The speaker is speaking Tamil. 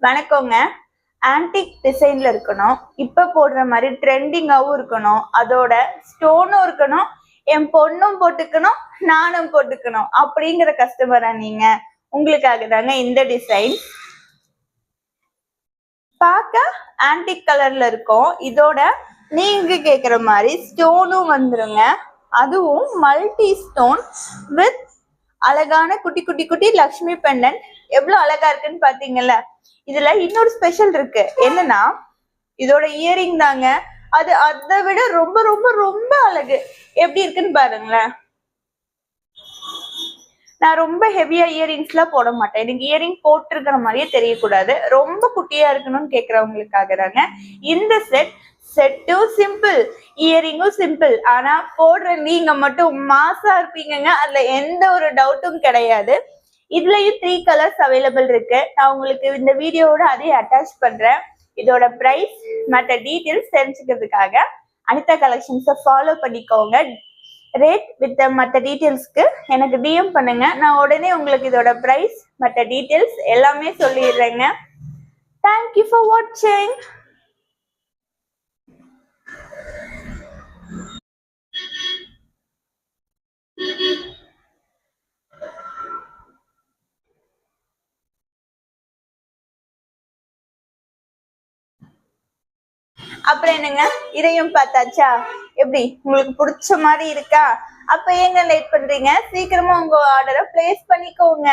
வணக்கங்க. ஆன்டிக் டிசைன்ல இருக்கணும், இப்ப போடுற மாதிரி ட்ரெண்டிங்காவும் இருக்கணும், அதோட ஸ்டோனும் இருக்கணும், என் பொண்ணும் போட்டுக்கணும், நானும் போட்டுக்கணும் அப்படிங்கிற கஸ்டமரா நீங்க? உங்களுக்காக தாங்க இந்த டிசைன். பார்க்க ஆன்டிக் கலர்ல இருக்கும். இதோட நீங்க கேக்குற மாதிரி ஸ்டோனும் வந்துருங்க. அதுவும் மல்டி ஸ்டோன் வித் அழகான குட்டி குட்டி குட்டி லக்ஷ்மி பெண்டன். எவ்வளவு அழகா இருக்குன்னு பாத்தீங்கல்ல. இதுல இன்னொரு ஸ்பெஷல் இருக்கு. என்னன்னா இதோட இயரிங் தாங்க, அது அதை விட ரொம்ப ரொம்ப ரொம்ப அழகு. எப்படி இருக்குன்னு பாருங்களேன். நான் ரொம்ப ஹெவியா இயரிங்ஸ் எல்லாம் போட மாட்டேன். எனக்கு இயரிங் போட்டிருக்கிற மாதிரியே தெரியக்கூடாது, ரொம்ப குட்டியா இருக்கணும்னு கேக்குறவங்களுக்காக தாங்க இந்த செட்டும் சிம்பிள், இயரிங்கும் சிம்பிள். ஆனா போடுற நீங்க மட்டும் மாசா இருப்பீங்க, அதுல எந்த ஒரு டவுட்டும் கிடையாது. இதுலயும் 3 கலர்ஸ் அவைலபிள் இருக்கு. நான் உங்களுக்கு இந்த வீடியோவோட அதையும் அட்டாச் பண்றேன். இதோட பிரைஸ் மற்ற டீட்டெயில்ஸ் தெரிஞ்சுக்கிறதுக்காக அனிதா கலெக்ஷன்ஸை ஃபாலோ பண்ணிக்கோங்க. ரேட் வித் மற்ற டீட்டெயில்ஸ்க்கு எனக்கு டிஎம் பண்ணுங்க. நான் உடனே உங்களுக்கு இதோட பிரைஸ் மற்ற டீட்டெயில்ஸ் எல்லாமே சொல்லிடுறேங்க. தேங்க்யூ ஃபார் வாட்சிங். அப்புறம் என்னங்க, இதையும் பார்த்தாச்சா? எப்படி உங்களுக்கு பிடிச்ச மாதிரி இருக்கா? அப்ப ஏங்க லேட் பண்றீங்க? சீக்கிரமா உங்க ஆர்டரை பிளேஸ் பண்ணிக்கோங்க.